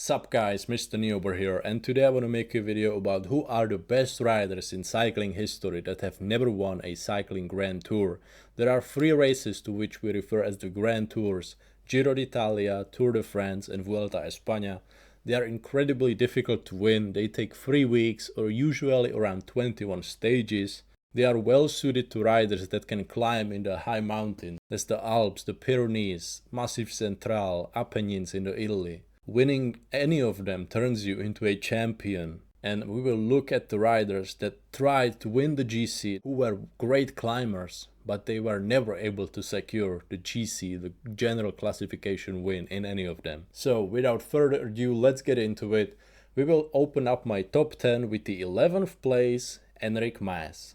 Sup guys, Mr. Neober here, and today I want to make a video about who are the best riders in cycling history that have never won a cycling Grand Tour. There are three races to which we refer as the Grand Tours: Giro d'Italia, Tour de France and Vuelta a España. They are incredibly difficult to win. They take 3 weeks or usually around 21 stages. They are well suited to riders that can climb in the high mountains, as the Alps, the Pyrenees, Massif Central, Apennines in Italy. Winning any of them turns you into a champion. And we will look at the riders that tried to win the GC, who were great climbers, but they were never able to secure the GC, the general classification win, in any of them. So without further ado, let's get into it. We will open up my top 10 with the 11th place, Enric Mas.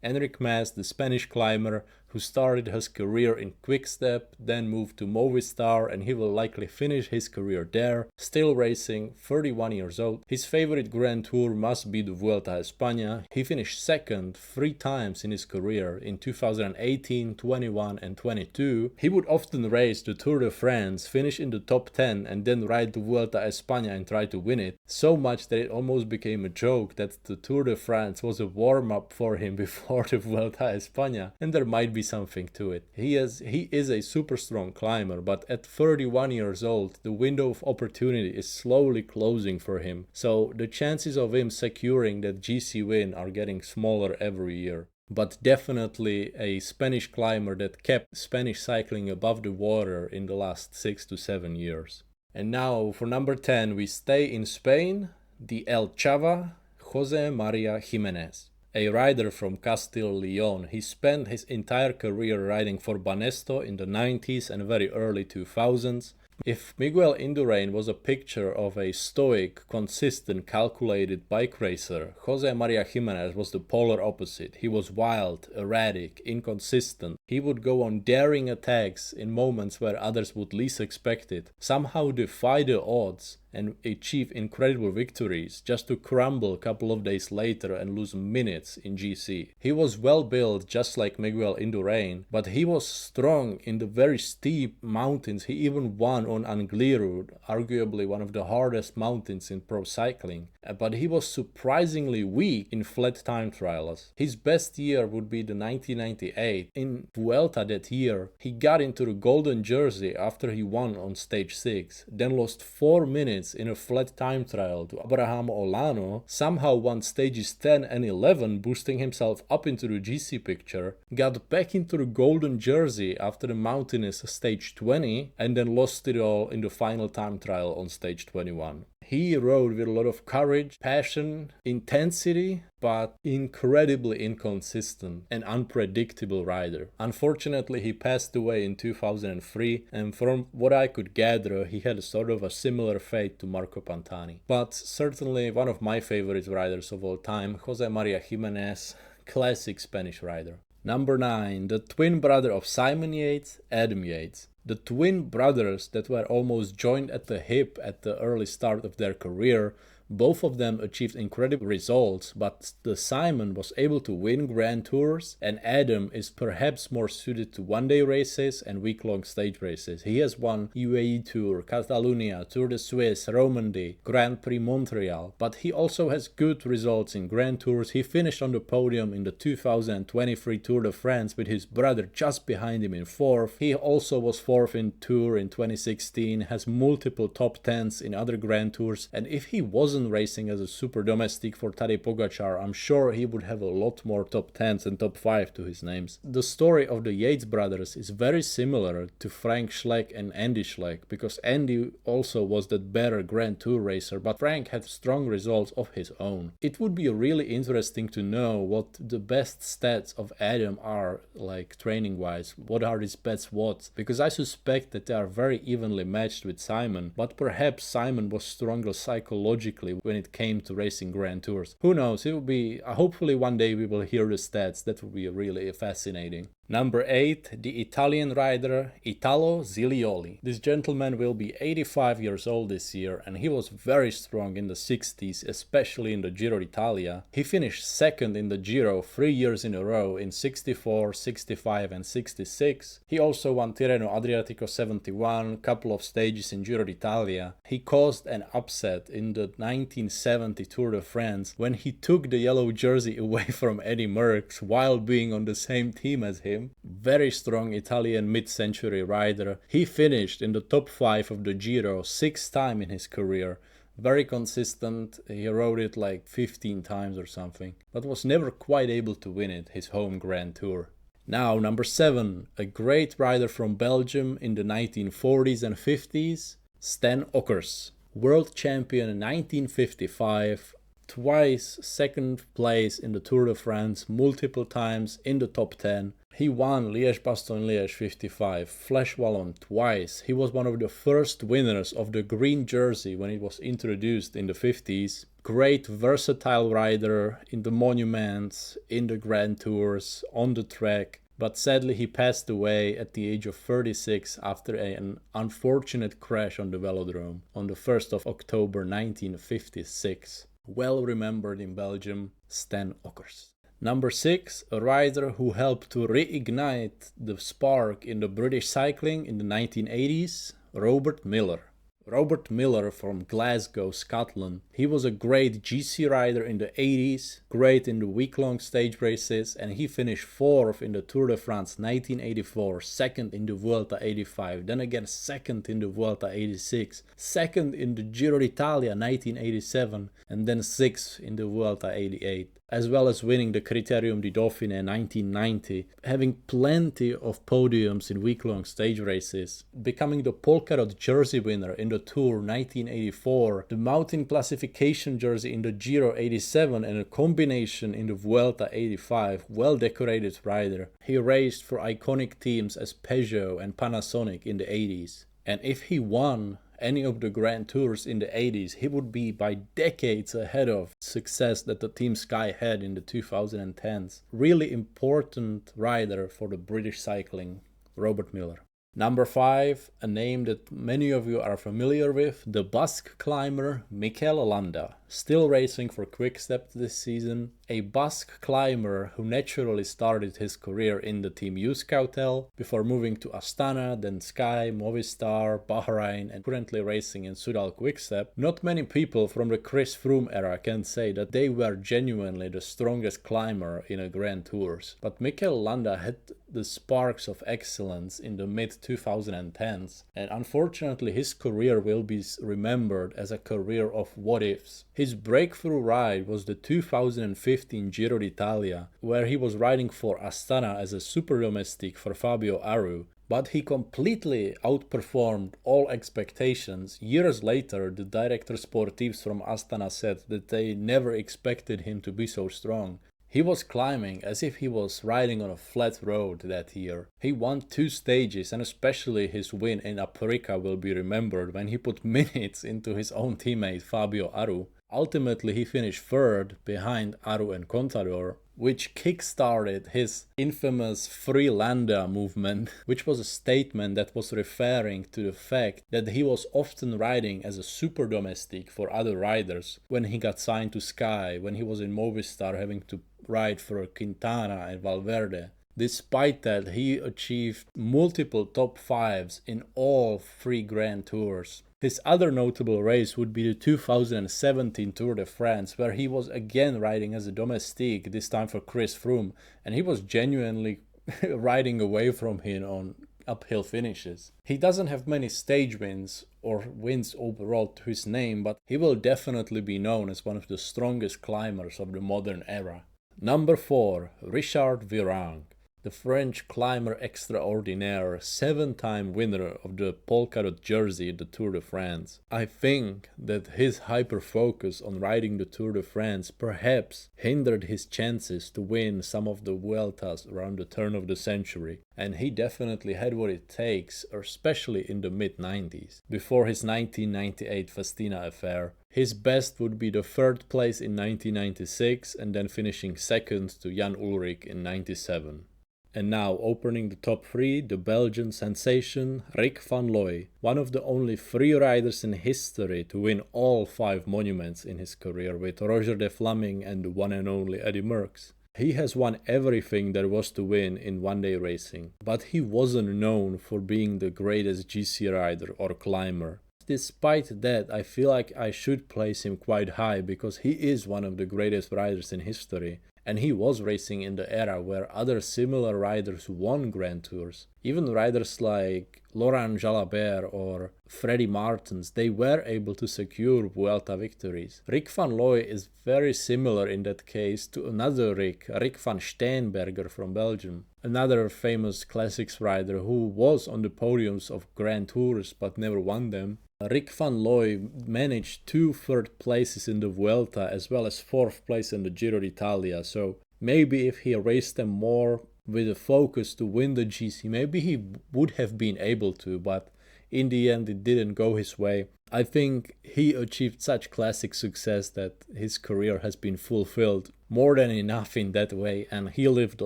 Enric Mas, the Spanish climber who started his career in Quickstep, then moved to Movistar, and he will likely finish his career there, still racing, 31 years old. His favorite Grand Tour must be the Vuelta a España. He finished second 3 times in his career, in 2018, 21 and 22. He would often race the Tour de France, finish in the top 10 and then ride the Vuelta a España and try to win it. So much that it almost became a joke that the Tour de France was a warm-up for him before the Vuelta a España, and there might be something to it. He is a super strong climber, but at 31 years old, the window of opportunity is slowly closing for him. So the chances of him securing that GC win are getting smaller every year. But definitely a Spanish climber that kept Spanish cycling above the water in the last 6 to 7 years. And now for number 10, we stay in Spain, the El Chava, José María Gimenez. A rider from Castile Leon, he spent his entire career riding for Banesto in the 90s and very early 2000s. If Miguel Indurain was a picture of a stoic, consistent, calculated bike racer, José María Gimenez was the polar opposite. He was wild, erratic, inconsistent. He would go on daring attacks in moments where others would least expect it, somehow defy the odds and achieve incredible victories, just to crumble a couple of days later and lose minutes in GC. He was well built, just like Miguel Indurain, but he was strong in the very steep mountains. He even won on Angliru, arguably one of the hardest mountains in pro cycling. But he was surprisingly weak in flat time trials. His best year would be the 1998. In Vuelta that year, he got into the golden jersey after he won on stage 6, then lost 4 minutes in a flat time trial to Abraham Olano, somehow won stages 10 and 11, boosting himself up into the GC picture, got back into the golden jersey after the mountainous stage 20, and then lost it all in the final time trial on stage 21. He rode with a lot of courage, passion, intensity, but incredibly inconsistent and unpredictable rider. Unfortunately, he passed away in 2003, and from what I could gather, he had sort of a similar fate to Marco Pantani. But certainly one of my favorite riders of all time, José María Gimenez, classic Spanish rider. Number 9, the twin brother of Simon Yates, Adam Yates. The twin brothers that were almost joined at the hip at the early start of their career, both of them achieved incredible results, but the Simon was able to win Grand Tours, and Adam is perhaps more suited to one-day races and week-long stage races. He has won UAE Tour, Catalunya, Tour de Suisse, Romandy, Grand Prix Montreal, but he also has good results in Grand Tours. He finished on the podium in the 2023 Tour de France with his brother just behind him in 4th. He also was 4th in Tour in 2016, has multiple top 10s in other Grand Tours, and if he wasn't racing as a super domestic for Tadej Pogačar, I'm sure he would have a lot more top 10s and top 5 to his names. The story of the Yates brothers is very similar to Frank Schleck and Andy Schleck, because Andy also was that better Grand Tour racer, but Frank had strong results of his own. It would be really interesting to know what the best stats of Adam are, like training wise. What are his best watts? Because I suspect that they are very evenly matched with Simon, but perhaps Simon was stronger psychologically when it came to racing Grand Tours. Who knows? It will be, hopefully one day we will hear the stats. That would be really fascinating. Number 8, the Italian rider Italo Zilioli. This gentleman will be 85 years old this year, and he was very strong in the 60s, especially in the Giro d'Italia. He finished second in the Giro 3 years in a row in 64, 65 and 66. He also won Tirreno Adriatico 71, couple of stages in Giro d'Italia. He caused an upset in the 1970 Tour de France when he took the yellow jersey away from Eddy Merckx while being on the same team as him. Very strong Italian mid-century rider. He finished in the top 5 of the Giro 6 times in his career. Very consistent. He rode it like 15 times or something, but was never quite able to win it, his home Grand Tour. Now, number 7, a great rider from Belgium in the 1940s and 50s, Stan Ockers. World champion in 1955, twice second place in the Tour de France, multiple times in the top 10. He won Liège-Bastogne-Liège 55, Flèche Wallonne twice. He was one of the first winners of the green jersey when it was introduced in the 50s. Great versatile rider in the monuments, in the Grand Tours, on the track. But sadly he passed away at the age of 36 after an unfortunate crash on the velodrome on the 1st of October 1956. Well remembered in Belgium, Stan Ockers. Number 6, a rider who helped to reignite the spark in the British cycling in the 1980s, Robert Miller. Robert Miller from Glasgow, Scotland. He was a great GC rider in the 80s, great in the week-long stage races, and he finished 4th in the Tour de France 1984, 2nd in the Vuelta 85, then again 2nd in the Vuelta 86, 2nd in the Giro d'Italia 1987, and then 6th in the Vuelta 88. As well as winning the Critérium du Dauphiné 1990, having plenty of podiums in week-long stage races, becoming the polka dot jersey winner in the Tour 1984, the mountain classification jersey in the Giro 87 and a combination in the Vuelta 85, well-decorated rider. He raced for iconic teams as Peugeot and Panasonic in the 80s. And if he won any of the Grand Tours in the 80s, he would be by decades ahead of success that the Team Sky had in the 2010s. Really important rider for the British cycling, Robert Miller. Number 5, a name that many of you are familiar with, the Basque climber Mikel Landa. Still racing for Quick-Step this season. A Basque climber who naturally started his career in the Team Euskaltel before moving to Astana, then Sky, Movistar, Bahrain and currently racing in Soudal Quick-Step. Not many people from the Chris Froome era can say that they were genuinely the strongest climber in a Grand Tours. But Mikel Landa had the sparks of excellence in the mid-2010s, and unfortunately his career will be remembered as a career of what-ifs. His breakthrough ride was the 2015 Giro d'Italia, where he was riding for Astana as a super domestique for Fabio Aru, but he completely outperformed all expectations. Years later, the director sportifs from Astana said that they never expected him to be so strong. He was climbing as if he was riding on a flat road that year. He won 2 stages, and especially his win in Aprica will be remembered when he put minutes into his own teammate Fabio Aru. Ultimately he finished 3rd behind Aru and Contador, which kick-started his infamous Free Landa movement, which was a statement that was referring to the fact that he was often riding as a super domestique for other riders when he got signed to Sky, when he was in Movistar having to ride for Quintana and Valverde. Despite that, he achieved multiple top 5s in all 3 Grand Tours. His other notable race would be the 2017 Tour de France, where he was again riding as a domestique, this time for Chris Froome, and he was genuinely riding away from him on uphill finishes. He doesn't have many stage wins or wins overall to his name, but he will definitely be known as one of the strongest climbers of the modern era. Number 4, Richard Virenque. The French climber extraordinaire, 7-time winner of the polka dot jersey at the Tour de France. I think that his hyper-focus on riding the Tour de France perhaps hindered his chances to win some of the Vueltas around the turn of the century, and he definitely had what it takes, especially in the mid-90s, before his 1998 Festina affair. His best would be the 3rd place in 1996 and then finishing 2nd to Jan Ullrich in 97. And now, opening the top 3, the Belgian sensation Rik Van Looy, one of the only free riders in history to win all 5 monuments in his career with Roger de Vlaming and the one and only Eddy Merckx. He has won everything there was to win in one-day racing, but he wasn't known for being the greatest GC rider or climber. Despite that, I feel like I should place him quite high because he is one of the greatest riders in history. And he was racing in the era where other similar riders won Grand Tours. Even riders like Laurent Jalabert or Freddy Martens, they were able to secure Vuelta victories. Rik Van Looy is very similar in that case to another Rik van Steenbergen from Belgium. Another famous classics rider who was on the podiums of Grand Tours but never won them. Rik Van Looy managed 2 third places in the Vuelta as well as 4th place in the Giro d'Italia, so maybe if he raced them more with a focus to win the GC, maybe he would have been able to, but in the end it didn't go his way. I think he achieved such classic success that his career has been fulfilled more than enough in that way, and he lived a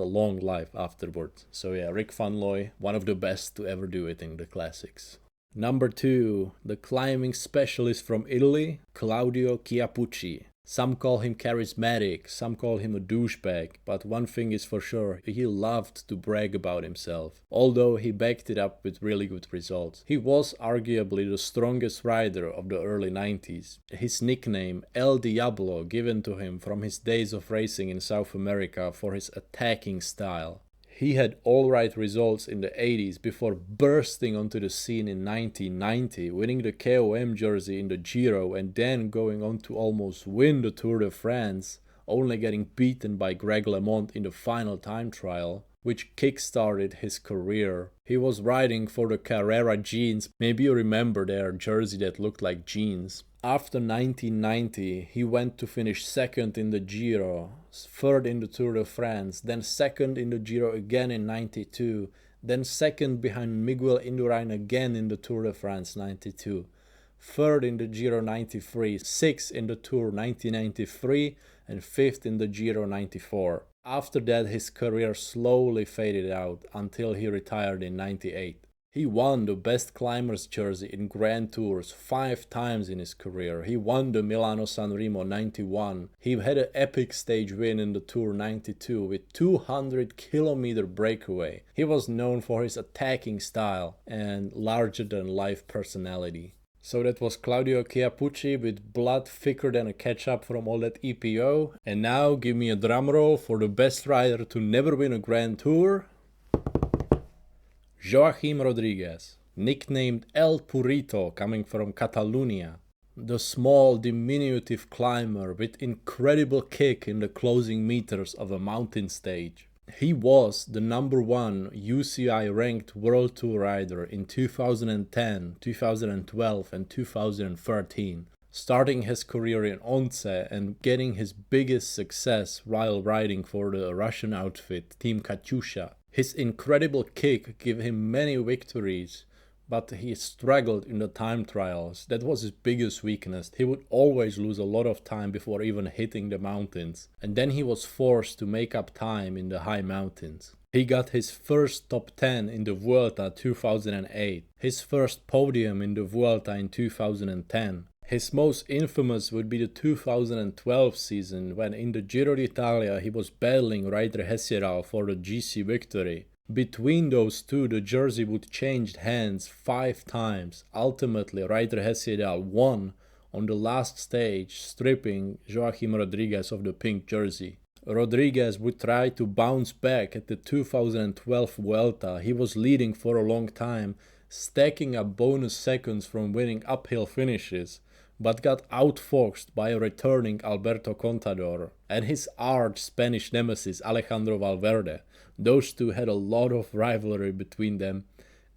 long life afterwards. So yeah, Rik Van Looy, one of the best to ever do it in the classics. Number 2, the climbing specialist from Italy, Claudio Chiappucci. Some call him charismatic, some call him a douchebag, but one thing is for sure, he loved to brag about himself, although he backed it up with really good results. He was arguably the strongest rider of the early 90s. His nickname, El Diablo, given to him from his days of racing in South America for his attacking style. He had alright results in the 80s before bursting onto the scene in 1990, winning the KOM jersey in the Giro and then going on to almost win the Tour de France, only getting beaten by Greg LeMond in the final time trial, which kick-started his career. He was riding for the Carrera jeans, maybe you remember their jersey that looked like jeans. After 1990, he went to finish 2nd in the Giro, 3rd in the Tour de France, then 2nd in the Giro again in 92, then 2nd behind Miguel Indurain again in the Tour de France 92, 3rd in the Giro 93, 6th in the Tour 1993, and 5th in the Giro 94. After that, his career slowly faded out until he retired in 98. He won the Best Climbers jersey in Grand Tours 5 times in his career. He won the Milano-San Remo 91. He had an epic stage win in the Tour 92 with 200-kilometer breakaway. He was known for his attacking style and larger-than-life personality. So that was Claudio Chiappucci with blood thicker than a ketchup from all that EPO. And now give me a drum roll for the best rider to never win a Grand Tour. Joaquim Rodriguez, nicknamed El Purito, coming from Catalonia. The small, diminutive climber with incredible kick in the closing meters of a mountain stage. He was the number 1 UCI ranked World Tour rider in 2010, 2012 and 2013, starting his career in Once and getting his biggest success while riding for the Russian outfit Team Katyusha. His incredible kick gave him many victories, but he struggled in the time trials. That was his biggest weakness. He would always lose a lot of time before even hitting the mountains, and then he was forced to make up time in the high mountains. He got his first top 10 in the Vuelta 2008, his first podium in the Vuelta in 2010. His most infamous would be the 2012 season when in the Giro d'Italia he was battling Ryder Hesjedal for the GC victory. Between those two the jersey would change hands 5 times. Ultimately Ryder Hesjedal won on the last stage, stripping Joaquim Rodriguez of the pink jersey. Rodriguez would try to bounce back at the 2012 Vuelta. He was leading for a long time, stacking up bonus seconds from winning uphill finishes, but got outfoxed by a returning Alberto Contador and his arch Spanish nemesis Alejandro Valverde. Those two had a lot of rivalry between them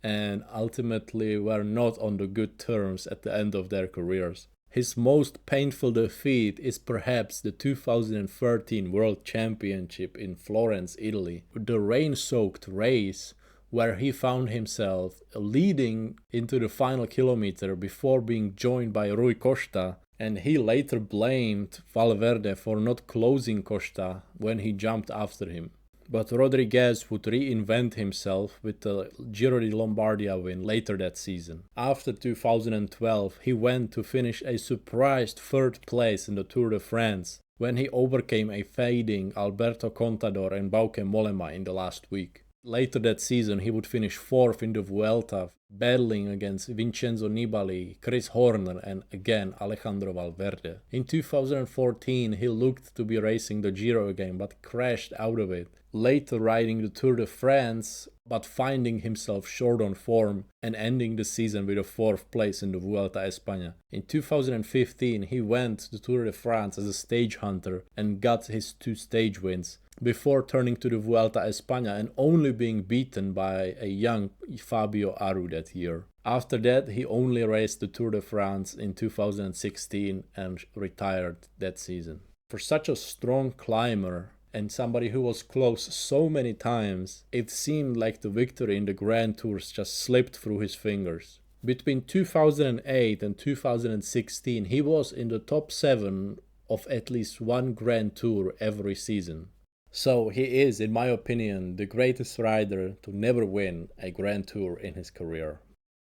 and ultimately were not on the good terms at the end of their careers. His most painful defeat is perhaps the 2013 World Championship in Florence, Italy. The rain-soaked race where he found himself leading into the final kilometer before being joined by Rui Costa, and he later blamed Valverde for not closing Costa when he jumped after him. But Rodriguez would reinvent himself with the Giro di Lombardia win later that season. After 2012, he went to finish a surprise 3rd place in the Tour de France, when he overcame a fading Alberto Contador and Bauke Mollema in the last week. Later that season, he would finish 4th in the Vuelta, battling against Vincenzo Nibali, Chris Horner and again Alejandro Valverde. In 2014, he looked to be racing the Giro again, but crashed out of it. Later riding the Tour de France, but finding himself short on form and ending the season with a 4th place in the Vuelta a España. In 2015, he went to the Tour de France as a stage hunter and got his 2 stage wins, before turning to the Vuelta a España and only being beaten by a young Fabio Aru that year. After that, he only raced the Tour de France in 2016 and retired that season. For such a strong climber and somebody who was close so many times, it seemed like the victory in the Grand Tours just slipped through his fingers. Between 2008 and 2016, he was in the top 7 of at least one Grand Tour every season. So he is, in my opinion, the greatest rider to never win a Grand Tour in his career.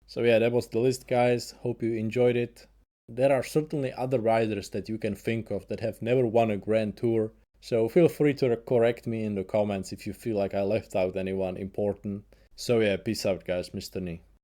So yeah, that was the list, guys. Hope you enjoyed it. There are certainly other riders that you can think of that have never won a Grand Tour, so feel free to correct me in the comments if you feel like I left out anyone important. So yeah, peace out, guys. Mr. Ni.